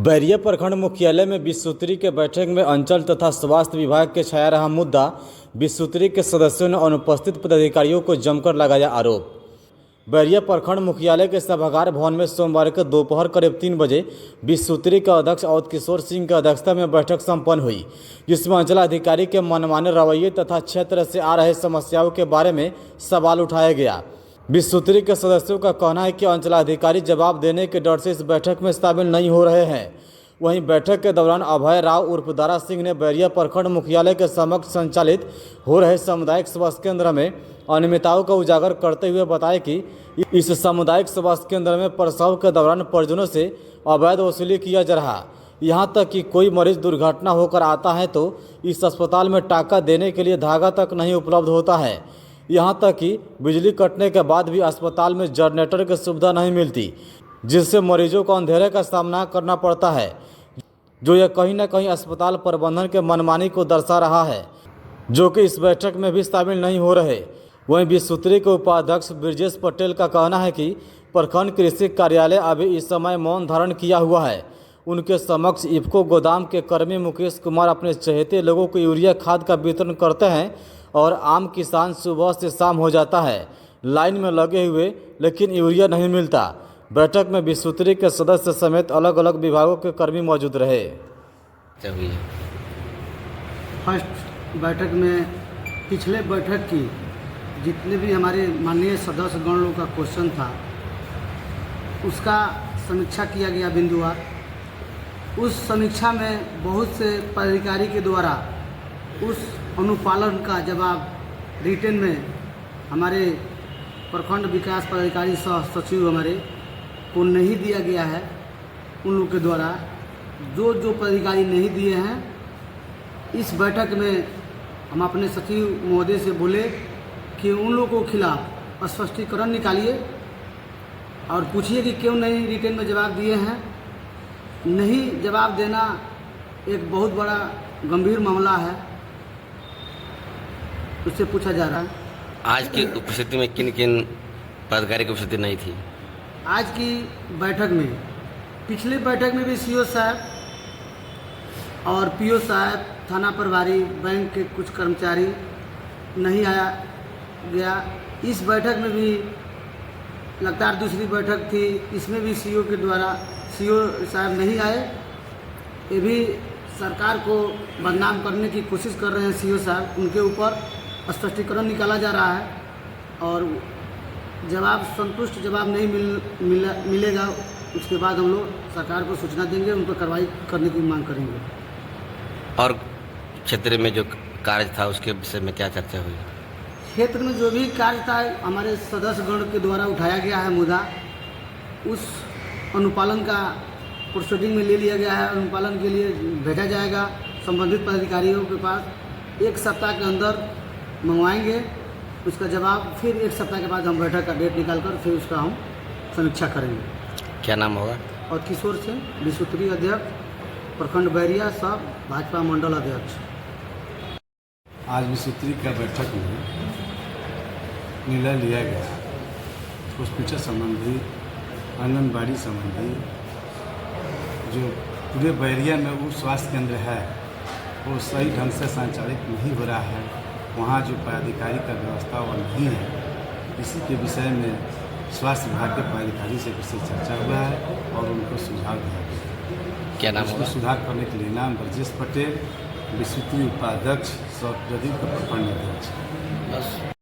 बैरिया प्रखंड मुख्यालय में विश्वसूत्री के बैठक में अंचल तथा स्वास्थ्य विभाग के छाया रहा मुद्दा। विश्वसूत्री के सदस्यों ने अनुपस्थित पदाधिकारियों को जमकर लगाया आरोप। बैरिया प्रखंड मुख्यालय के सभागार भवन में सोमवार को दोपहर करीब 3 बजे विश्वसूत्री के अध्यक्ष अवध किशोर सिंह की अध्यक्षता में बैठक संपन्न हुई, जिसमें अंचलाधिकारी के मनमाने रवैये तथा क्षेत्र से आ रहे समस्याओं के बारे में सवाल उठाया गया। विश्वसूत्री के सदस्यों का कहना है कि अंचलाधिकारी जवाब देने के डर से इस बैठक में शामिल नहीं हो रहे हैं। वहीं बैठक के दौरान अभय राव उर्फ दारा सिंह ने बैरिया प्रखंड मुख्यालय के समक्ष संचालित हो रहे सामुदायिक स्वास्थ्य केंद्र में अनियमितताओं का उजागर करते हुए बताया कि इस सामुदायिक स्वास्थ्य केंद्र में प्रसव के दौरान परिजनों से अवैध वसूली किया जा रहा। यहाँ तक कि कोई मरीज दुर्घटना होकर आता है तो इस अस्पताल में टाका देने के लिए धागा तक नहीं उपलब्ध होता है। यहाँ तक कि बिजली कटने के बाद भी अस्पताल में जनरेटर की सुविधा नहीं मिलती, जिससे मरीजों को अंधेरे का सामना करना पड़ता है, जो यह कहीं न कहीं अस्पताल प्रबंधन के मनमानी को दर्शा रहा है, जो कि इस बैठक में भी शामिल नहीं हो रहे। वहीं विश्वसूत्री के उपाध्यक्ष ब्रजेश पटेल का कहना है कि प्रखंड कृषि कार्यालय अभी इस समय मौन धारण किया हुआ है। उनके समक्ष इफको गोदाम के कर्मी मुकेश कुमार अपने चहेते लोगों को यूरिया खाद का वितरण करते हैं और आम किसान सुबह से शाम हो जाता है लाइन में लगे हुए, लेकिन यूरिया नहीं मिलता। बैठक में विश्वसूत्री के सदस्य समेत अलग अलग विभागों के कर्मी मौजूद रहे। फर्स्ट बैठक में पिछले बैठक की जितने भी हमारे माननीय सदस्य गण लोगों का क्वेश्चन था, उसका समीक्षा किया गया बिंदुवार। उस समीक्षा में बहुत से पदाधिकारी के द्वारा उस अनुपालन का जवाब रिटेन में हमारे प्रखंड विकास पदाधिकारी सह सचिव हमारे को नहीं दिया गया है। उन लोगों के द्वारा जो पदाधिकारी नहीं दिए हैं, इस बैठक में हम अपने सचिव महोदय से बोले कि उन लोगों के खिलाफ स्पष्टीकरण निकालिए और पूछिए कि क्यों नहीं रिटेन में जवाब दिए हैं। नहीं जवाब देना एक बहुत बड़ा गंभीर मामला है, उससे पूछा जा रहा है। आज की उपस्थिति में किन किन पदाधिकारी की उपस्थिति नहीं थी? आज की बैठक में, पिछली बैठक में भी सीओ साहब और पीओ साहब, थाना प्रभारी, बैंक के कुछ कर्मचारी नहीं आया गया। इस बैठक में भी लगातार दूसरी बैठक थी, इसमें भी सीओ के द्वारा सीओ साहब नहीं आए। ये भी सरकार को बदनाम करने की कोशिश कर रहे हैं सीओ साहब। उनके ऊपर स्पष्टीकरण निकाला जा रहा है और जवाब संतुष्ट जवाब नहीं मिलेगा, उसके बाद हम लोग सरकार को सूचना देंगे, उन पर कार्रवाई करने की मांग करेंगे। और क्षेत्र में जो कार्य था उसके विषय में क्या चर्चा हुई? क्षेत्र में जो भी कार्य था हमारे सदस्य गण के द्वारा उठाया गया है मुद्दा, उस अनुपालन का प्रोसीडिंग में ले लिया गया है। अनुपालन के लिए भेजा जाएगा संबंधित पदाधिकारियों के पास। 1 सप्ताह के अंदर मंगवाएंगे, उसका जवाब फिर 1 सप्ताह के बाद हम बैठक का डेट निकालकर फिर उसका हम समीक्षा करेंगे। क्या नाम होगा? और किशोर सिंह, विश्वसूत्री अध्यक्ष प्रखंड बैरिया, सब भाजपा मंडल अध्यक्ष। आज विश्वसूत्री का बैठक में निर्णय लिया गया हॉस्पिटल संबंधी, आंगनबाड़ी संबंधी, जो पूरे बैरिया में वो स्वास्थ्य केंद्र है वो सही ढंग से संचालित नहीं हो रहा है। वहाँ जो पदाधिकारी का व्यवस्था वो नहीं है। इसी के विषय में स्वास्थ्य विभाग के पदाधिकारी से विशेष चर्चा हुआ है और उनको सुझाव दिया गया। क्या नाम होगा? सुधार करने के लिए नाम ब्रजेश पटेल, विश्वसूत्री उपाध्यक्ष, प्रदीप का प्रखंड अध्यक्ष।